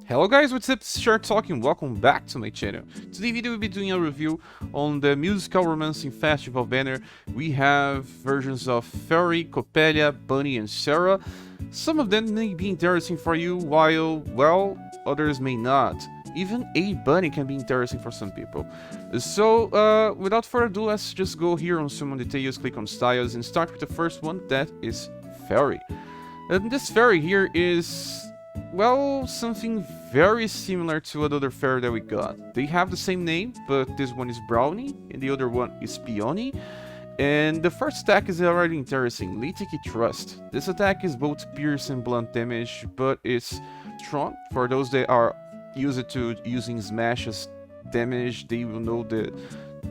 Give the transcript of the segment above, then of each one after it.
Hello guys, what's up? It's Shark talking. Welcome back to my channel. Today video we'll be doing a review on the musical romancing festival banner. We have versions of Faerie, Coppelia, Bunnie and SaGa. Some of them may be interesting for you, while, well, others may not. Even a Bunnie can be interesting for some people. So, without further ado, let's just go here on Summon Details, click on Styles, and start with the first one, that is Faerie. And this Faerie here is, well, something very similar to another Faerie that we got. They have the same name, but this one is Brownie, and the other one is Peony. And the first attack is already interesting, Lithic Trust. This attack is both pierce and blunt damage, but it's strong. For those that are used to using smash as damage, they will know that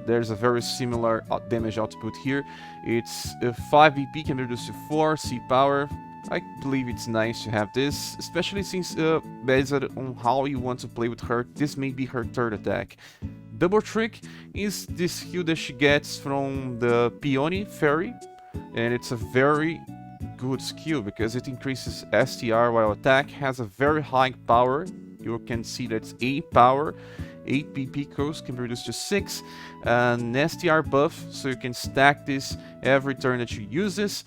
there's a very similar damage output here. It's 5 BP can be reduced to 4, C power. I believe it's nice to have this, especially since based on how you want to play with her, this may be her third attack. Double Trick is this skill that she gets from the Peony Faerie, and it's a very good skill because it increases STR while attack has a very high power. You can see that it's 8 power, 8 BP cost can be reduced to 6, an STR buff, so you can stack this every turn that you use this,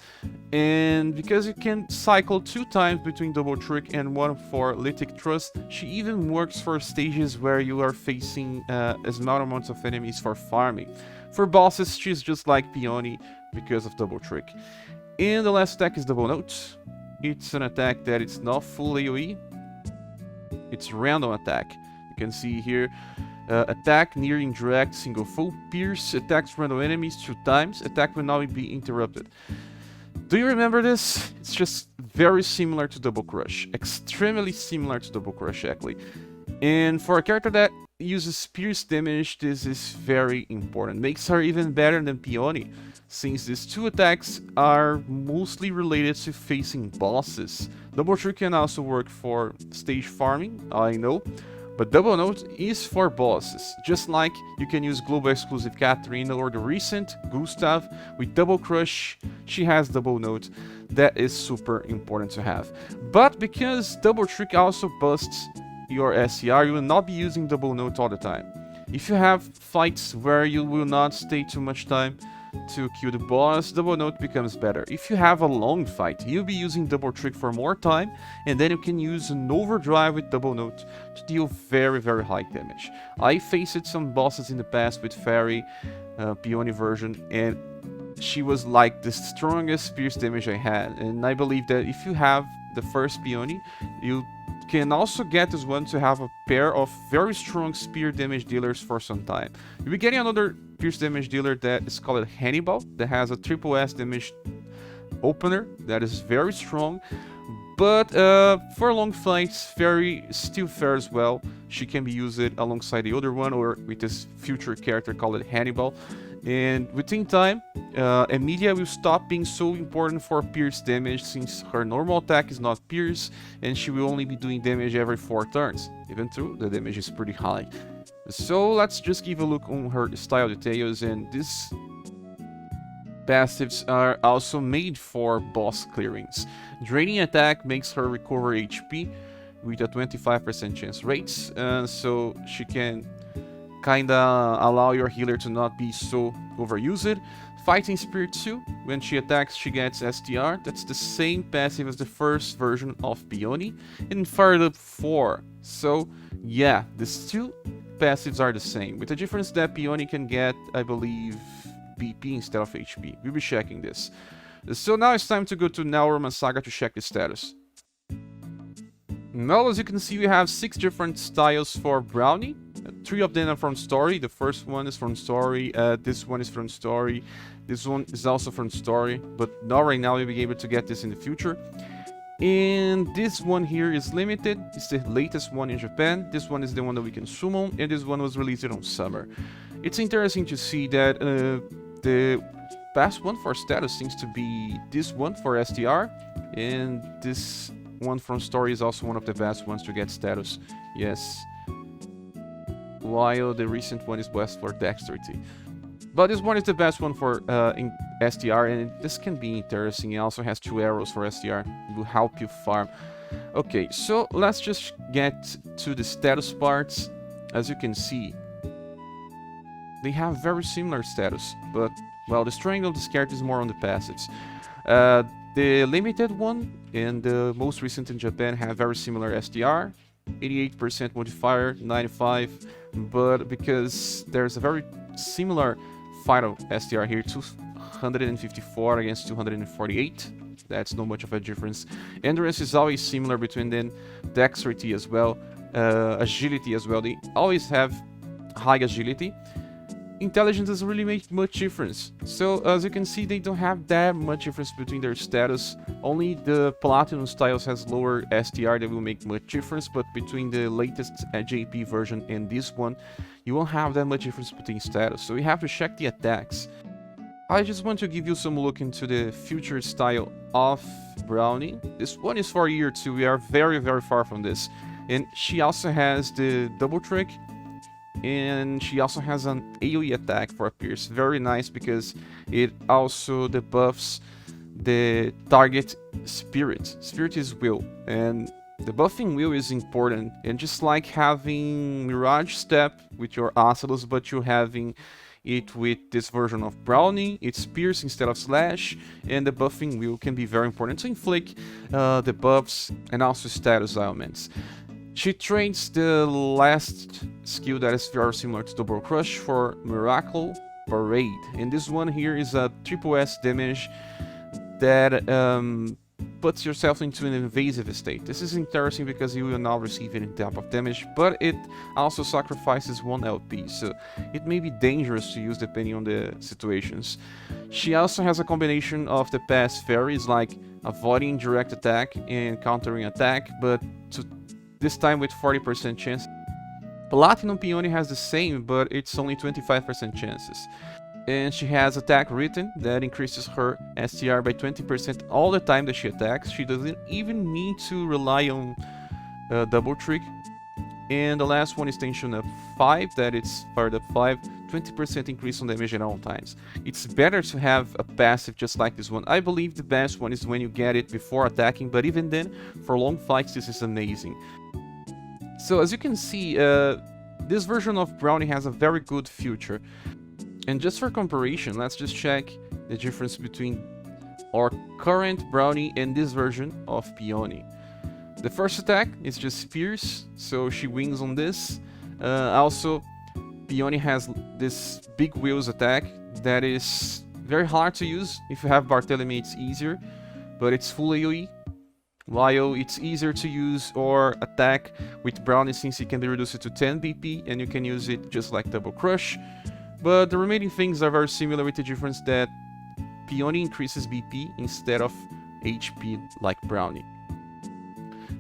and because you can cycle 2 times between Double Trick and 1 for Lithic Trust, she even works for stages where you are facing small amounts of enemies for farming. For bosses, she's just like Peony because of Double Trick. And the last attack is Double Note. It's an attack that it's not full AoE, it's random attack. You can see here, attack near indirect single full pierce, attacks random enemies 2 times, attack will not be interrupted. Do you remember this? It's just very similar to Double Crush, extremely similar to Double Crush actually. And for a character that uses pierce damage, this is very important. Makes her even better than Peony, since these 2 attacks are mostly related to facing bosses. Double Trick can also work for stage farming, I know, but Double Note is for bosses, just like you can use Global Exclusive Katarina or the recent Gustav with Double Crush, she has Double Note. That is super important to have. But because Double Trick also busts your SCR, you will not be using Double Note all the time. If you have fights where you will not stay too much time to kill the boss, Double Note becomes better. If you have a long fight, you'll be using Double Trick for more time, and then you can use an overdrive with Double Note to deal very high damage. I faced some bosses in the past with Faerie, Peony version, and she was like the strongest pierce damage I had, and I believe that if you have the first Peony, you can also get this one to have a pair of very strong spear damage dealers for some time. You'll be getting another pierce damage dealer that is called Hannibal, that has a triple S damage opener that is very strong. But for long fights, Faerie still fares well. She can be used alongside the other one or with this future character called Hannibal. And within time, Emilia will stop being so important for pierce damage since her normal attack is not pierce and she will only be doing damage every 4 turns, even though the damage is pretty high. So let's just give a look on her style details, and these passives are also made for boss clearings. Draining attack makes her recover HP with a 25% chance rates, so she can kinda allow your healer to not be so overused. Fighting Spirit 2, when she attacks she gets STR, that's the same passive as the first version of Peony, and Fired Up 4. So yeah, these 2 passives are the same, with the difference that Peony can get, I believe, BP instead of HP. We'll be checking this. So now it's time to go to Nalrum and SaGa to check the status. Well, as you can see, we have 6 different styles for Brownie. 3 of them are from story. The first one is from story, this one is from story, this one is also from story, but not right now. You'll be able to get this in the future. And this one here is limited. It's the latest one in Japan. This one is the one that we can summon, and this one was released on summer. It's interesting to see that the best one for status seems to be this one for STR, and this one from story is also one of the best ones to get status. Yes. While the recent one is best for dexterity. But this one is the best one for in STR, and this can be interesting. It also has 2 arrows for STR. It will help you farm. Okay, so let's just get to the status parts. As you can see, they have very similar status, but, well, the strength of this character is more on the passives. The limited one and the most recent in Japan have very similar SDR, 88% modifier, 95, but because there's a very similar final SDR here, 254 against 248, that's not much of a difference. Endurance is always similar between them, dexterity as well, agility as well, they always have high agility. Intelligence doesn't really make much difference. So as you can see, they don't have that much difference between their status. Only the Platinum styles has lower STR that will make much difference, but between the latest JP version and this one, you won't have that much difference between status. So we have to check the attacks. I just want to give you some look into the future style of Brownie. This one is for year 2, we are very far from this. And she also has the double trick, and she also has an AoE attack for a Pierce. Very nice because it also debuffs the target spirit. Spirit is will, and the buffing will is important. And just like having Mirage Step with your Ocelus, but you're having it with this version of Brownie, it's Pierce instead of Slash, and the buffing will can be very important to inflict the buffs and also status elements. She trains the last skill that is very similar to Double Crush for Miracle Parade. And this one here is a triple S damage that puts yourself into an invasive state. This is interesting because you will not receive any type of damage, but it also sacrifices 1 LP, so it may be dangerous to use depending on the situations. She also has a combination of the past fairies, like avoiding direct attack and countering attack, but this time with 40% chance. Platinum Peony has the same, but it's only 25% chances. And she has attack written that increases her STR by 20% all the time that she attacks. She doesn't even need to rely on double trick. And the last one is tension up 5, that it's fired up 5, 20% increase on damage at all times. It's better to have a passive just like this one. I believe the best one is when you get it before attacking, but even then, for long fights, this is amazing. So as you can see, this version of Brownie has a very good future. And just for comparison, let's just check the difference between our current Brownie and this version of Peony. The first attack is just fierce, so she wins on this. Also, Peony has this big wheels attack that is very hard to use. If you have Barthélemy, it's easier, but it's full AoE. While it's easier to use or attack with Brownie since it can be reduced to 10 BP and you can use it just like Double Crush. But the remaining things are very similar with the difference that Peony increases BP instead of HP like Brownie.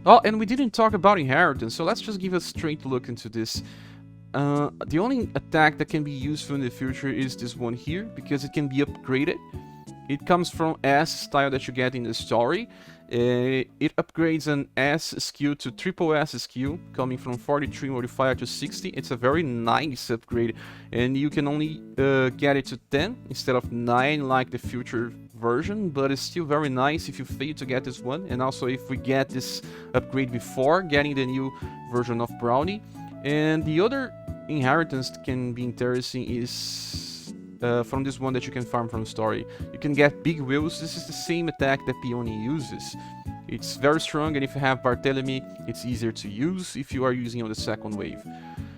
Oh, and we didn't talk about inheritance, so let's just give a straight look into this. The only attack that can be useful in the future is this one here, because it can be upgraded. It comes from S style that you get in the story. It upgrades an S skill to triple S skill, coming from 43 modifier to 60. It's a very nice upgrade, and you can only get it to 10 instead of 9 like the future version, but it's still very nice if you fail to get this one, and also if we get this upgrade before getting the new version of Brownie. And the other inheritance that can be interesting is from this one that you can farm from story. You can get big wheels. This is the same attack that Peony uses. It's very strong, and if you have Barthélemy, it's easier to use if you are using on the second wave.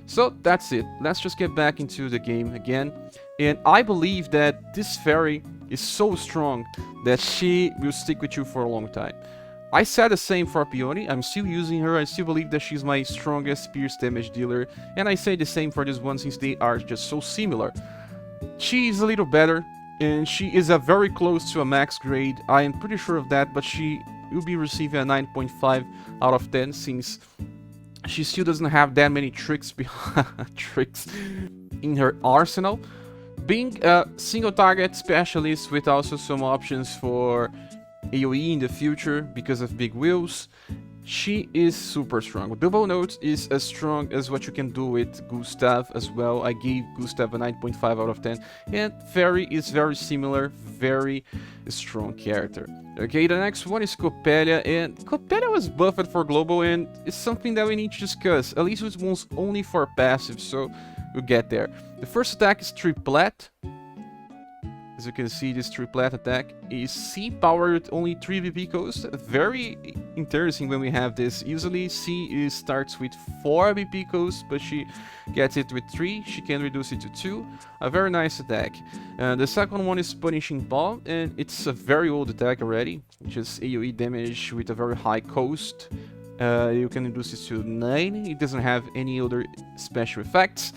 So that's it. Let's just get back into the game again. And I believe that this fairy is so strong that she will stick with you for a long time. I said the same for Peony. I'm still using her. I still believe that she's my strongest pierce damage dealer. And I say the same for this one since they are just so similar. She is a little better, and she is very close to a max grade. I am pretty sure of that, but she will be receiving a 9.5 out of 10 since she still doesn't have that many tricks in her arsenal. Being a single target specialist with also some options for AoE in the future because of big wheels, she is super strong. Double note is as strong as what you can do with Gustav as well. I gave Gustav a 9.5 out of 10. And Faerie is very similar, very strong character. Okay, the next one is Coppelia, and Coppelia was buffed for global, and it's something that we need to discuss. At least it was only for passive, so we'll get there. The first attack is triplet. As you can see, this triplet attack is C power with only 3 BP cost. Very interesting when we have this. Usually C starts with 4 BP cost, but she gets it with 3. She can reduce it to 2. A very nice attack. The second one is Punishing Paw, and it's a very old attack already. Just AoE damage with a very high cost. You can reduce it to 9. It doesn't have any other special effects.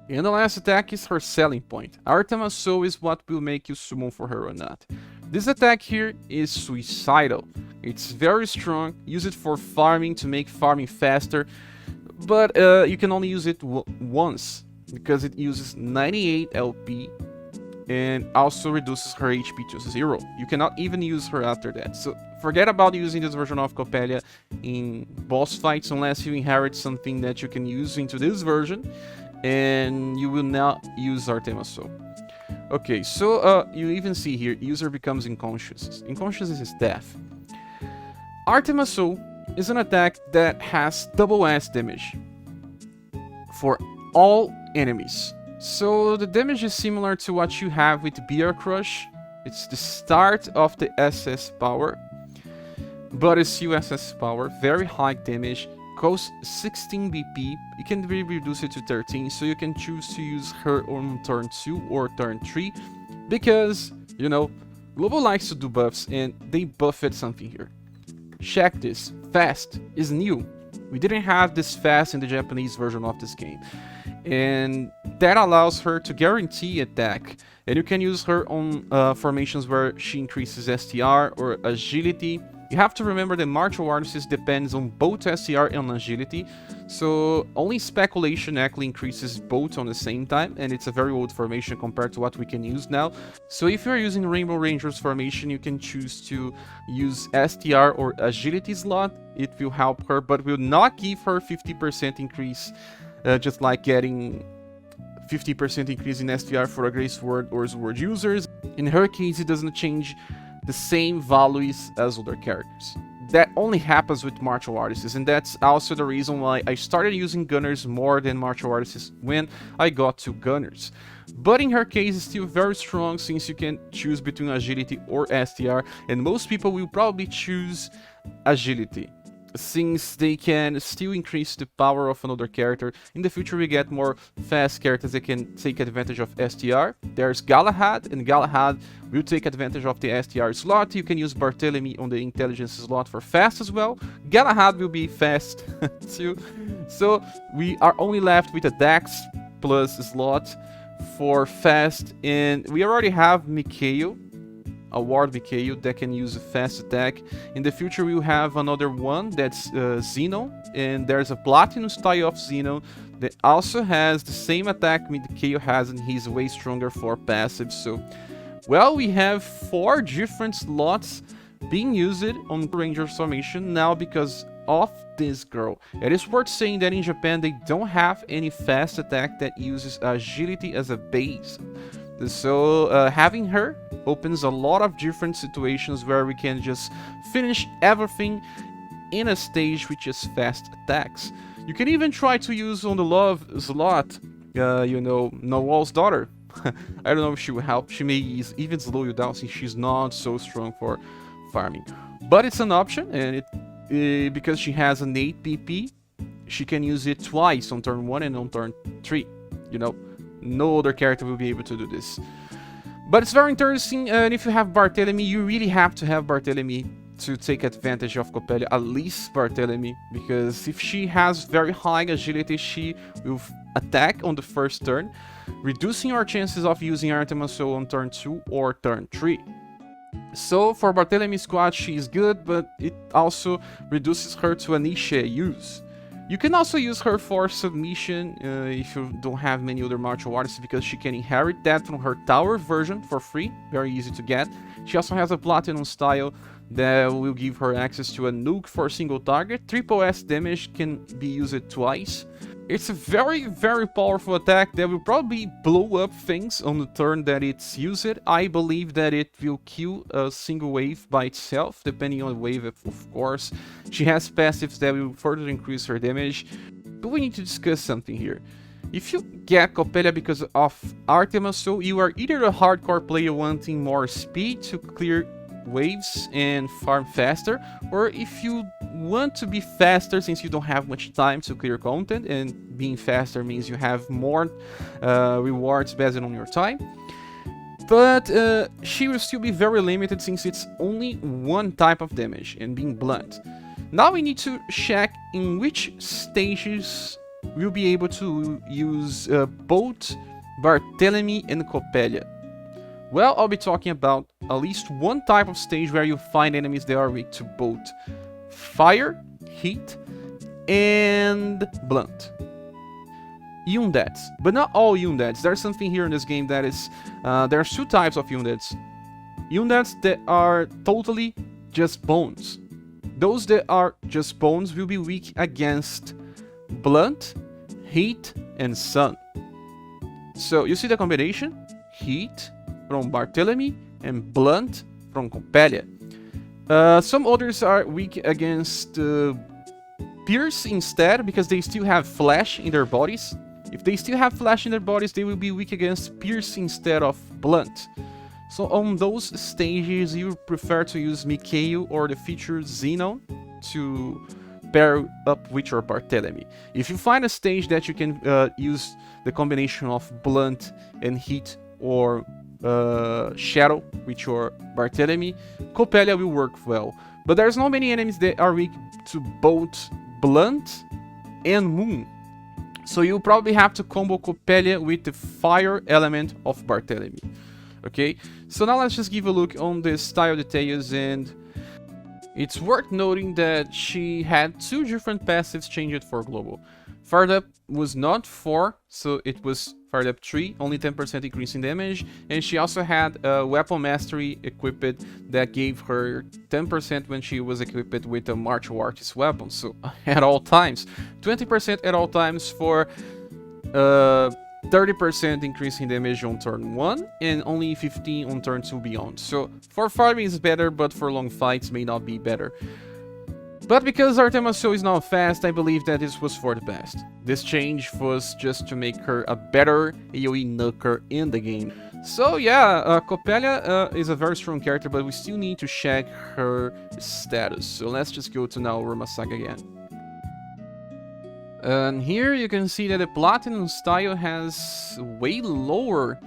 And the last attack is her selling point. Artemis Soul is what will make you summon for her or not. This attack here is suicidal. It's very strong. Use it for farming to make farming faster. But you can only use it once, because it uses 98 LP and also reduces her HP to 0. You cannot even use her after that. So forget about using this version of Coppelia in boss fights unless you inherit something that you can use into this version. And you will not use Artemis Soul. Okay, so you even see here, user becomes unconscious. Unconscious is death. Artemis Soul is an attack that has double S damage for all enemies. So the damage is similar to what you have with BR Crush. It's the start of the SS power, but it's USS power, very high damage. Costs 16 BP, you can reduce it to 13, so you can choose to use her on turn 2 or turn 3, because, you know, Global likes to do buffs, and they buffed something here. Check this, fast is new. We didn't have this fast in the Japanese version of this game, and that allows her to guarantee attack, and you can use her on formations where she increases STR or agility. You have to remember that martial artists depends on both STR and agility, so only speculation actually increases both on the same time, and it's a very old formation compared to what we can use now. So if you're using Rainbow Rangers formation, you can choose to use STR or agility slot. It will help her, but will not give her 50% increase, just like getting 50% increase in STR for a Grey Sword or Sword users. In her case, it doesn't change the same values as other characters. That only happens with martial artists, and that's also the reason why I started using gunners more than martial artists when I got to gunners. But in her case, it's still very strong, since you can choose between agility or STR, and most people will probably choose agility, since they can still increase the power of another character. In the future, we get more fast characters that can take advantage of STR. There's Galahad, and Galahad will take advantage of the STR slot. You can use Barthélemy on the intelligence slot for fast as well. Galahad will be fast too. So we are only left with a Dex plus slot for fast, and we already have Mikhail, a ward Mikhail that can use a fast attack. In the future, we will have another one that's Xeno, and there's a Platinum style of Xeno that also has the same attack Mikhail has, and he's way stronger for passive. So, well, we have 4 different slots being used on Ranger formation now because of this girl. It is worth saying that in Japan, they don't have any fast attack that uses agility as a base. So having her opens a lot of different situations where we can just finish everything in a stage with just fast attacks. You can even try to use on the love slot, you know, Nawal's daughter. I don't know if she will help. She may even slow you down since she's not so strong for farming. But it's an option, and because she has an 8 PP, she can use it twice on turn 1 and on turn 3, you know. No other character will be able to do this. But it's very interesting, and if you have Barthélemy, you really have to have Barthélemy to take advantage of Coppelia, at least Barthélemy, because if she has very high agility, she will attack on the first turn, reducing our chances of using Artemis Soul on turn 2 or turn 3. So for Barthélemy squad, she is good, but it also reduces her to a niche use. You can also use her for submission if you don't have many other martial artists, because she can inherit that from her tower version for free, very easy to get. She also has a platinum style that will give her access to a nuke for a single target. Triple S damage can be used twice. It's a very, very powerful attack that will probably blow up things on the turn that it's used. I believe that it will kill a single wave by itself, depending on the wave, of course. She has passives that will further increase her damage. But we need to discuss something here. If you get Coppelia because of Automaton, you are either a hardcore player wanting more speed to clear waves and farm faster, or if you want to be faster since you don't have much time to clear content, and being faster means you have more rewards based on your time. But she will still be very limited since it's only one type of damage, and being blunt. Now we need to check in which stages we'll be able to use both Barthélemy and Coppelia. Well, I'll be talking about at least one type of stage where you find enemies that are weak to both fire, heat, and blunt. Undeads, but not all undeads. There's something here in this game that is... there's two types of undeads. Undeads that are totally just bones. Those that are just bones will be weak against blunt, heat, and sun. So you see the combination? Heat from Barthélemy and blunt from Coppelia. Some others are weak against pierce instead, because they still have flesh in their bodies. If they still have flesh in their bodies, they will be weak against pierce instead of blunt. So on those stages, you prefer to use Mikhail or the feature Xenon to pair up with your Barthélemy. If you find a stage that you can use the combination of blunt and heat, or shadow with your Barthélemy, Coppelia will work well. But there's not many enemies that are weak to both blunt and moon. So you'll probably have to combo Coppelia with the fire element of Barthélemy. Okay, so now let's just give a look on the style details, and it's worth noting that she had two different passives changed for global. Fired Up was not 4, so it was Fired Up 3, only 10% increase in damage, and she also had a Weapon Mastery equipped that gave her 10% when she was equipped with a Martial Artist weapon, so at all times. 20% at all times for 30% increase in damage on turn 1, and only 15 on turn 2 beyond. So for farming is better, but for long fights may not be better. But because Automaton is now fast, I believe that this was for the best. This change was just to make her a better AoE nuker in the game. So yeah, Coppelia is a very strong character, but we still need to check her status. So let's just go to now SaGa again. And here you can see that the Platinum style has way lower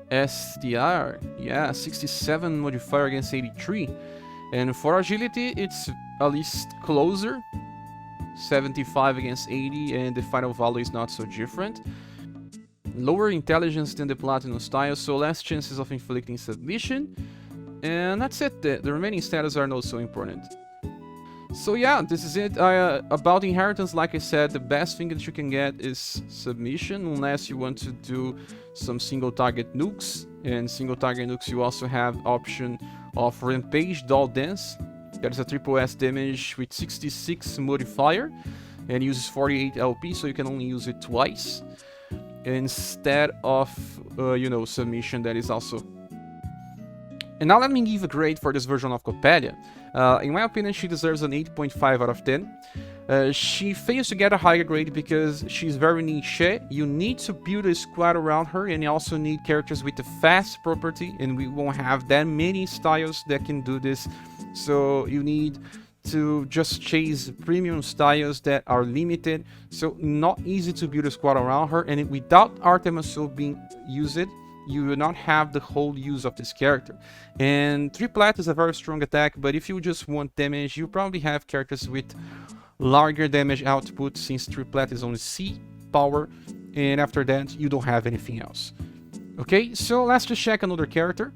SDR. Yeah, 67 modifier against 83. And for agility, it's at least closer, 75 against 80, and the final value is not so different. Lower intelligence than the Platinum style, so less chances of inflicting submission. And that's it, the remaining status are not so important. So yeah, this is it. About inheritance, like I said, the best thing that you can get is submission, unless you want to do some single target nukes. And single target nukes, you also have option of Rampage Doll Dance. That is a triple S damage with 66 modifier and uses 48 LP, so you can only use it twice instead of submission. That is also. And now let me give a grade for this version of Coppelia. In my opinion, she deserves an 8.5 out of 10. She fails to get a higher grade because she's very niche. You need to build a squad around her, and you also need characters with the fast property, and we won't have that many styles that can do this. So you need to just chase premium styles that are limited, so not easy to build a squad around her, and without Automaton being used, you will not have the whole use of this character. And triplet is a very strong attack, but if you just want damage, you probably have characters with larger damage output, since triplet is only C power, and after that you don't have anything else. Okay, so let's just check another character.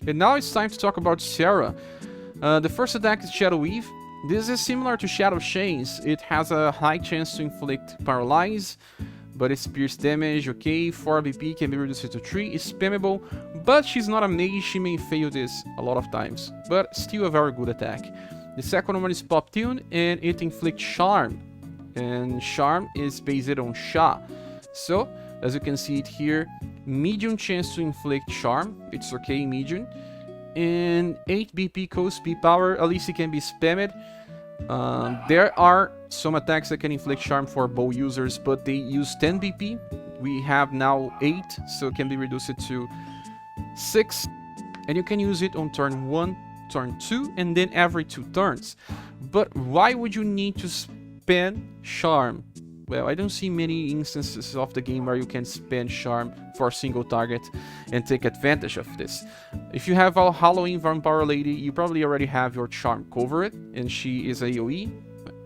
And now it's time to talk about SaGa. The first attack is Shadow Weave. This is similar to Shadow Chains. It has a high chance to inflict paralyze, but it's pierce damage, okay, 4 BP can be reduced to 3, it's spammable, but she's not a mage, she may fail this a lot of times, but still a very good attack. The second one is Pop Tune, and it inflicts Charm, and Charm is based on Sha. So, as you can see it here, medium chance to inflict Charm, it's okay, medium, and 8 BP cold speed power, at least it can be spammed. There are some attacks that can inflict Charm for bow users, but they use 10 BP. We have now 8, so it can be reduced to 6. And you can use it on turn 1, turn 2, and then every 2 turns. But why would you need to spend Charm? Well, I don't see many instances of the game where you can spend Charm for a single target and take advantage of this. If you have a Halloween Vampire Lady, you probably already have your Charm covered, and she is AoE.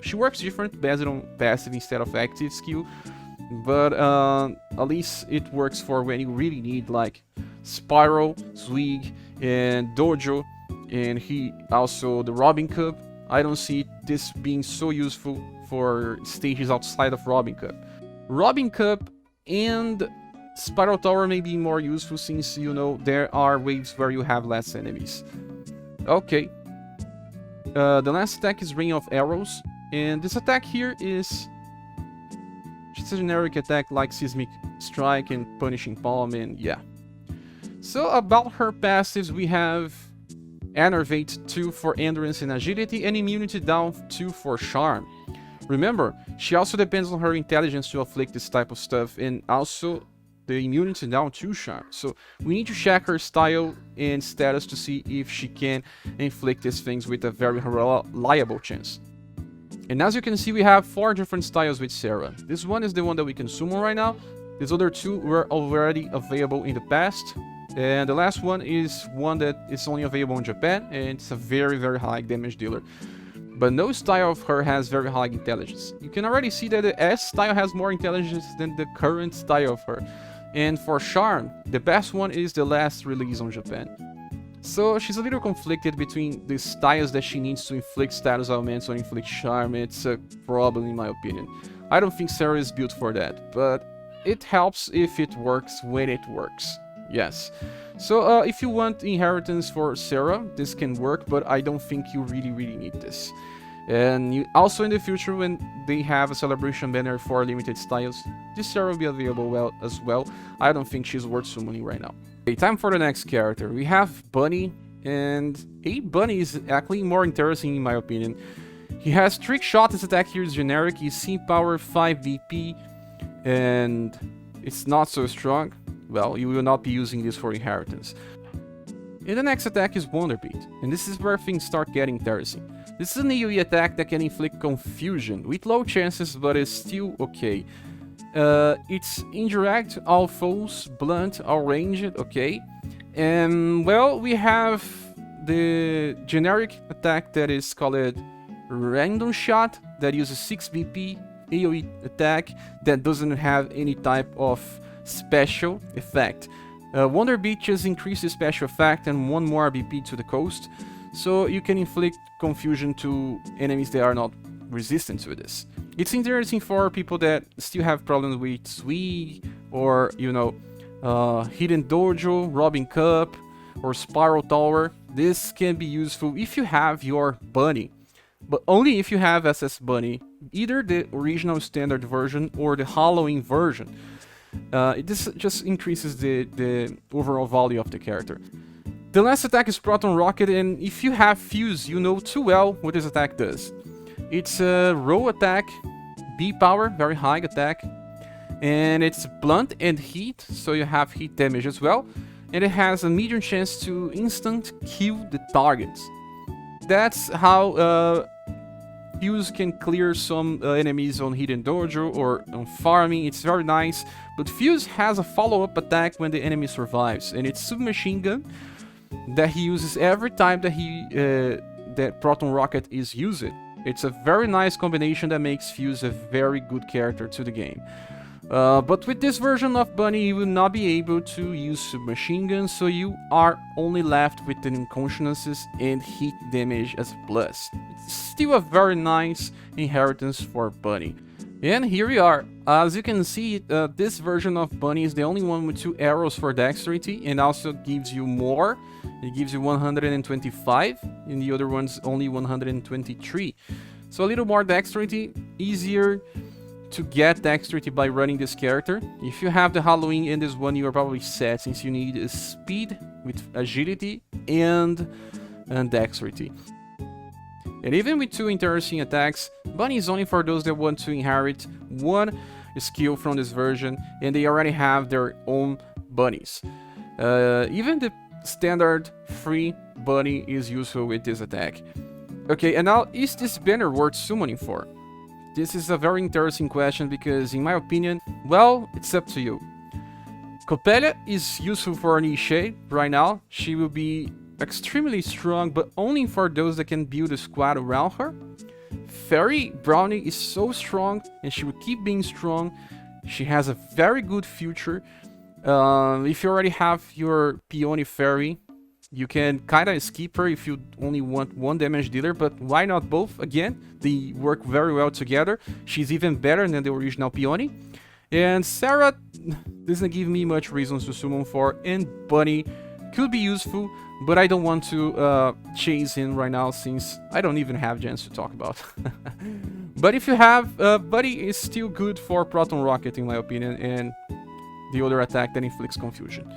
She works different based on passive instead of active skill, but at least it works for when you really need like Spiral, Swig, and Dojo, and also the Robin Cup. I don't see this being so useful for stages outside of Robin Cup. Robin Cup and Spiral Tower may be more useful since, you know, there are waves where you have less enemies. Okay. The last attack is Rain of Arrows, and this attack here is just a generic attack like Seismic Strike and Punishing Palm, and yeah. So about her passives, we have Enervate 2 for Endurance and Agility, and Immunity down 2 for Charm. Remember, she also depends on her intelligence to afflict this type of stuff, and also the immunity down to Charm. So we need to check her style and status to see if she can inflict these things with a very reliable chance. And as you can see, we have 4 different styles with SaGa. This one is the one that we can summon right now. These other 2 were already available in the past. And the last one is one that is only available in Japan, and it's a very, very high damage dealer. But no style of her has very high intelligence. You can already see that the S style has more intelligence than the current style of her. And for Charm, the best one is the last release on Japan. So she's a little conflicted between the styles that she needs to inflict status augments or inflict Charm. It's a problem in my opinion. I don't think SaGa is built for that, but it helps if it works when it works. Yes. So if you want inheritance for SaGa, this can work, but I don't think you really need this. And also in the future, when they have a celebration banner for limited styles, this SaGa will be available as well. I don't think she's worth summoning right now. Okay, time for the next character. We have Bunnie, and Bunnie is actually more interesting in my opinion. He has Trick Shot. His attack here is generic. He's C power 5 VP, and it's not so strong. Well, you will not be using this for inheritance. And the next attack is Wonder Beat, and this is where things start getting interesting. This is an AoE attack that can inflict confusion, with low chances, but is still okay. It's indirect, all foes, blunt, all ranged, okay. And, well, we have the generic attack that is called Random Shot, that uses 6 BP AoE attack that doesn't have any type of special effect. Wonder Beat just increases special effect and 1 more BP to the coast, so you can inflict confusion to enemies that are not resistant to this. It's interesting for people that still have problems with Swig or, you know, Hidden Dojo, Robin Cup, or Spiral Tower. This can be useful if you have your Bunnie, but only if you have SS Bunnie, either the original standard version or the Halloween version. This just increases the overall value of the character. The last attack is Proton Rocket, and if you have Fuse, you know too well what this attack does. It's a roll attack, B power, very high attack, and it's blunt and heat, so you have heat damage as well, and it has a medium chance to instant kill the targets. That's how Fuse can clear some enemies on Hidden Dojo or on farming. It's very nice, but Fuse has a follow-up attack when the enemy survives, and it's Submachine Gun that he uses every time that that Proton Rocket is used. It's a very nice combination that makes Fuse a very good character to the game. But with this version of Bunnie, you will not be able to use submachine guns, so you are only left with the unconsciousnesses and hit damage as a plus. It's still a very nice inheritance for Bunnie. And here we are. As you can see, this version of Bunnie is the only one with 2 arrows for dexterity, and also gives you more. It gives you 125, and the other one's only 123. So a little more dexterity, easier to get dexterity by running this character. If you have the Halloween in this one, you are probably set, since you need speed with agility and dexterity. And even with 2 interesting attacks, Bunnie is only for those that want to inherit 1 skill from this version, and they already have their own bunnies. Even the standard free Bunnie is useful with this attack. Okay, and now, is this banner worth summoning for? This is a very interesting question because, in my opinion, well, it's up to you. Coppelia is useful for niche right now. She will be extremely strong, but only for those that can build a squad around her. Faerie Brownie is so strong, and she will keep being strong. She has a very good future. If you already have your Peony Fairy, you can kind of skip her if you only want 1 damage dealer, but why not both? Again, they work very well together. She's even better than the original Peony. And SaGa doesn't give me much reasons to summon for, and Bunnie could be useful, but I don't want to chase him right now since I don't even have Gens to talk about. But if you have, Bunnie is still good for Proton Rocket in my opinion, and the other attack that inflicts confusion.